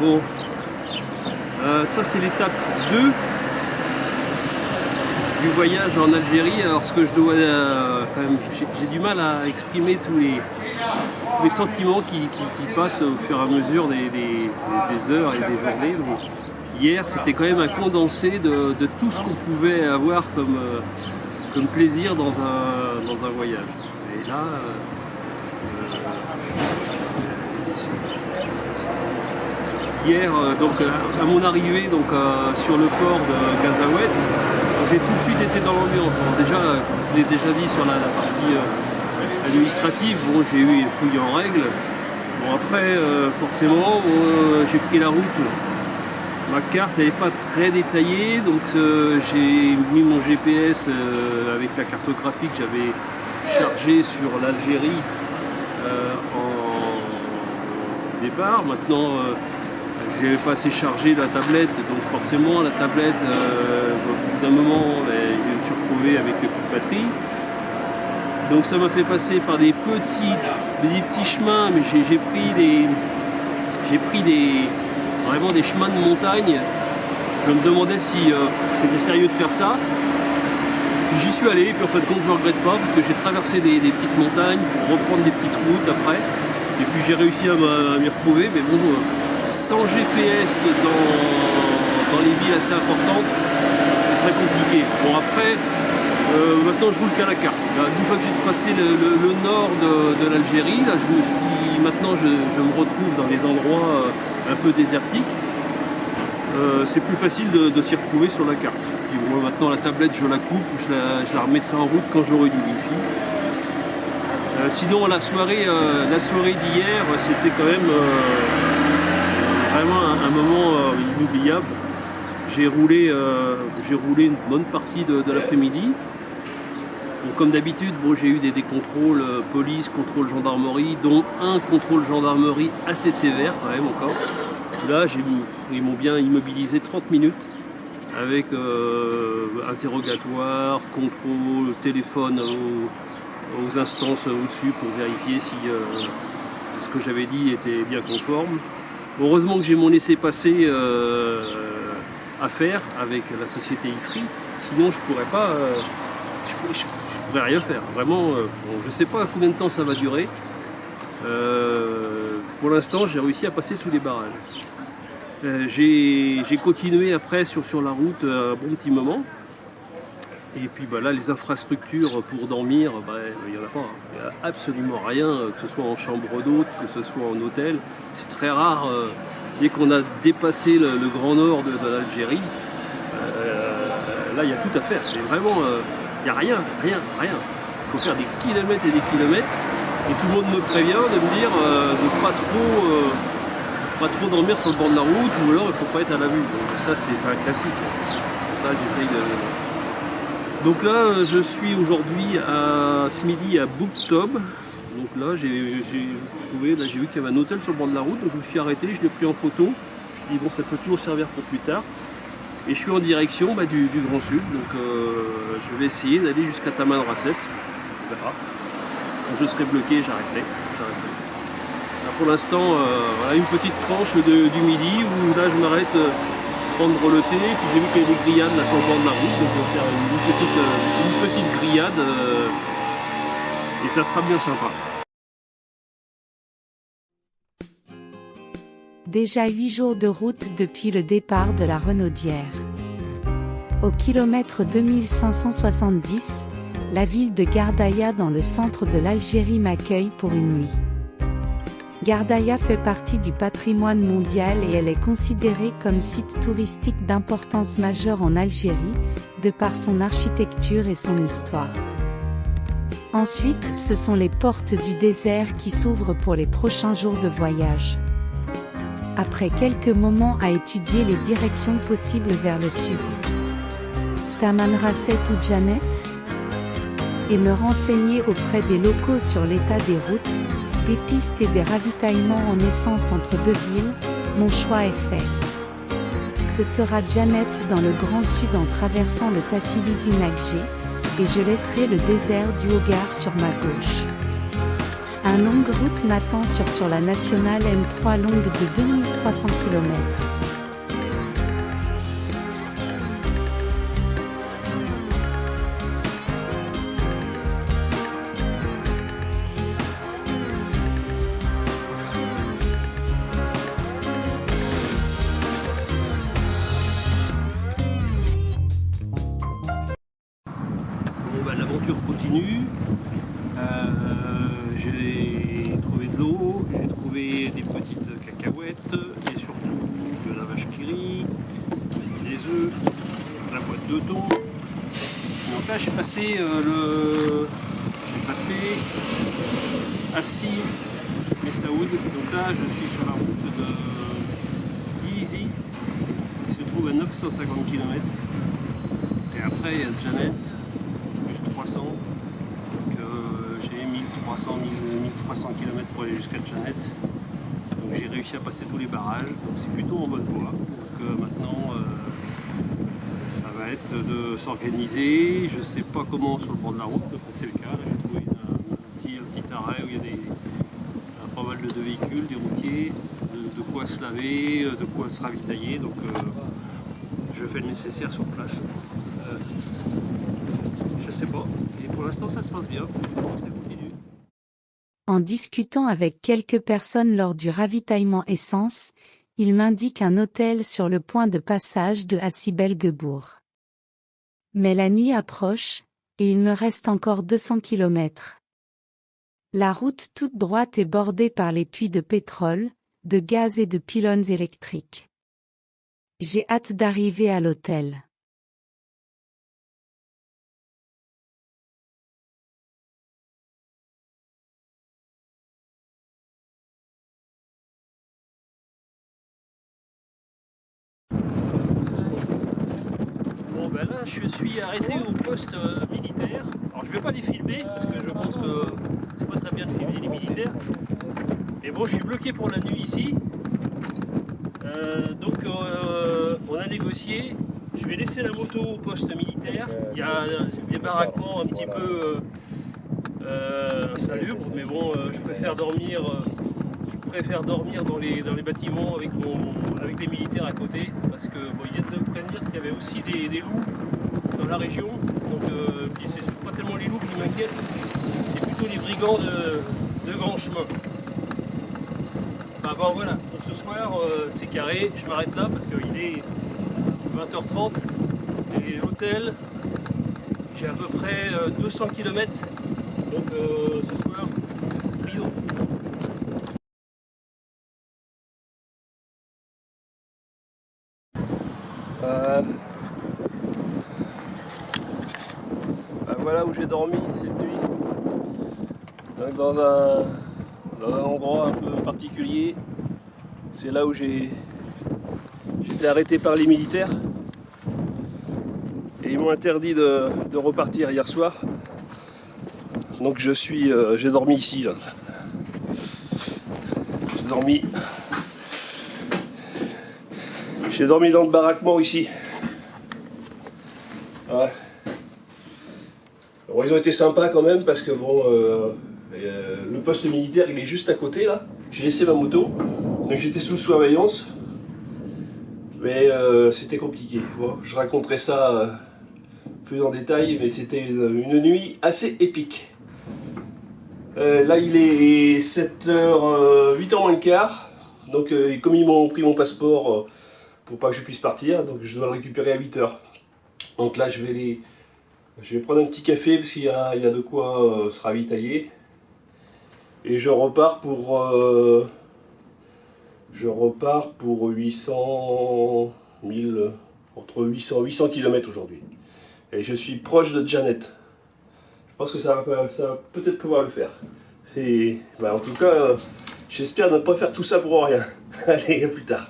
Bon, ça c'est l'étape 2 du voyage en Algérie. Alors ce que je dois quand même, j'ai du mal à exprimer tous les sentiments qui passent au fur et à mesure des heures et des journées. Mais hier c'était quand même un condensé de tout ce qu'on pouvait avoir comme plaisir dans un voyage. Et là, hier, donc, à mon arrivée sur le port de Gazaouet, j'ai tout de suite été dans l'ambiance. Alors déjà, je l'ai déjà dit sur la partie administrative, bon, j'ai eu les fouilles en règle. Bon, après, forcément, j'ai pris la route. Ma carte n'est pas très détaillée, donc j'ai mis mon GPS avec la cartographie que j'avais chargée sur l'Algérie en départ. Maintenant, j'ai pas assez chargé la tablette, donc forcément la tablette, au bout d'un moment, je me suis retrouvé avec plus de batterie. Donc ça m'a fait passer par des petits chemins, mais j'ai pris vraiment des chemins de montagne. Je me demandais si c'était sérieux de faire ça. Puis j'y suis allé, et puis en fin de compte je ne regrette pas, parce que j'ai traversé des petites montagnes pour reprendre des petites routes après. Et puis j'ai réussi à m'y retrouver, mais bon, sans GPS dans les villes assez importantes, c'est très compliqué. Bon après, maintenant je roule qu'à la carte. Là, une fois que j'ai passé le nord de l'Algérie, là, maintenant je me retrouve dans des endroits un peu désertiques. C'est plus facile de s'y retrouver sur la carte. Puis moi maintenant la tablette je la coupe, je la remettrai en route quand j'aurai du wifi. Sinon la soirée d'hier c'était quand même vraiment un moment inoubliable. J'ai roulé une bonne partie de l'après-midi. Donc, comme d'habitude, bon, j'ai eu des contrôles police, contrôle gendarmerie, dont un contrôle gendarmerie assez sévère quand même encore. Là, ils m'ont bien immobilisé 30 minutes avec interrogatoire, contrôle, téléphone aux instances au-dessus pour vérifier si ce que j'avais dit était bien conforme. Heureusement que j'ai mon laissez-passer à faire avec la société IFRI, sinon je pourrais pas, je pourrais rien faire. Vraiment, bon, je sais pas combien de temps ça va durer. Pour l'instant, j'ai réussi à passer tous les barrages. J'ai continué après sur la route un bon petit moment. Et puis là, les infrastructures pour dormir, il n'y en a pas. Il n'y a absolument rien, que ce soit en chambre d'hôte, que ce soit en hôtel. C'est très rare, dès qu'on a dépassé le grand nord de l'Algérie, là, il y a tout à faire. Mais vraiment, il n'y a rien. Il faut faire des kilomètres et des kilomètres. Et tout le monde me prévient de me dire de pas trop dormir sur le bord de la route, ou alors il ne faut pas être à la vue. Donc, ça, c'est un classique. Ça, j'essaye de... Donc là, je suis aujourd'hui ce midi à Bouktob. Donc là, j'ai vu qu'il y avait un hôtel sur le bord de la route, donc je me suis arrêté, je l'ai pris en photo. Je me suis dit, bon, ça peut toujours servir pour plus tard. Et je suis en direction du Grand Sud, donc je vais essayer d'aller jusqu'à Tamanrasset. On verra. Quand je serai bloqué, j'arrêterai. Là, pour l'instant, voilà une petite tranche du midi où là, je m'arrête. Prendre le thé, puis j'ai vu qu'il y a des grillades là sur le bord de la route, donc on va faire une petite grillade et ça sera bien sympa. Déjà 8 jours de route depuis le départ de la Renaudière. Au kilomètre 2570, la ville de Gardaïa dans le centre de l'Algérie m'accueille pour une nuit. Gardaïa fait partie du patrimoine mondial et elle est considérée comme site touristique d'importance majeure en Algérie, de par son architecture et son histoire. Ensuite, ce sont les portes du désert qui s'ouvrent pour les prochains jours de voyage. Après quelques moments à étudier les directions possibles vers le sud, Tamanrasset ou Djanet, et me renseigner auprès des locaux sur l'état des routes, des pistes et des ravitaillements en essence entre deux villes, mon choix est fait. Ce sera Djanet dans le Grand Sud en traversant le Tassili Zinagé, et je laisserai le désert du Hogar sur ma gauche. Un longue route m'attend sur la nationale M3 longue de 2300 km. L'aventure continue. J'ai trouvé de l'eau, j'ai trouvé des petites cacahuètes et surtout de la vache qui rit, des œufs, la boîte de thon. Donc là j'ai passé Assis Messaoud. Donc là je suis sur la route de Ilizy qui se trouve à 950 km. Et après il y a Janet, plus 300. Donc j'ai 1300 km pour aller jusqu'à Janet. Donc j'ai réussi à passer tous les barrages. Donc c'est plutôt en bonne voie. Donc maintenant ça va être de s'organiser. Je ne sais pas comment sur le bord de la route, mais c'est le cas. Là j'ai trouvé un petit arrêt où il y a pas mal de véhicules, des routiers, de quoi se laver, de quoi se ravitailler. Donc je fais le nécessaire sur place. Je sais pas. Et pour l'instant, ça se passe bien. Donc, ça continue. En discutant avec quelques personnes lors du ravitaillement essence, il m'indique un hôtel sur le point de passage de Assi-Belgebourg. Mais la nuit approche, et il me reste encore 200 km. La route toute droite est bordée par les puits de pétrole, de gaz et de pylônes électriques. J'ai hâte d'arriver à l'hôtel. Bon ben là je suis arrêté au poste militaire. Alors je vais pas les filmer parce que je pense que c'est pas très bien de filmer les militaires. Mais bon je suis bloqué pour la nuit ici. Donc on a négocié. Je vais laisser la moto au poste militaire. Il y a des baraquements un petit peu salubres, mais bon je préfère dormir dans les bâtiments avec les militaires à côté, parce que bon, il y a de me prévenir qu'il y avait aussi des loups dans la région. Donc puis c'est pas tellement les loups qui m'inquiètent, c'est plutôt les brigands de grand chemin. Enfin bon voilà, pour ce soir c'est carré, je m'arrête là parce qu'il est 20h30 et l'hôtel, j'ai à peu près 200 km. Donc ce soir, rideau. Voilà où j'ai dormi cette nuit. Donc dans un endroit un peu particulier. C'est là où j'étais arrêté par les militaires. Et ils m'ont interdit de repartir hier soir. Donc j'ai dormi ici là. J'ai dormi dans le baraquement ici. Ouais. Bon, ils ont été sympas quand même parce que bon, le poste militaire il est juste à côté là. J'ai laissé ma moto, donc j'étais sous surveillance. Mais c'était compliqué. Bon, je raconterai ça plus en détail, mais c'était une nuit assez épique. Là il est 7h, 8h moins le quart. Donc comme ils m'ont pris mon passeport pour pas que je puisse partir, donc je dois le récupérer à 8h. Donc là je vais prendre un petit café parce qu'il y a de quoi se ravitailler. Et je repars pour 800 000, entre 800 km aujourd'hui. Et je suis proche de Janet. Je pense que ça va peut-être pouvoir le faire. En tout cas, j'espère ne pas faire tout ça pour rien. Allez, à plus tard.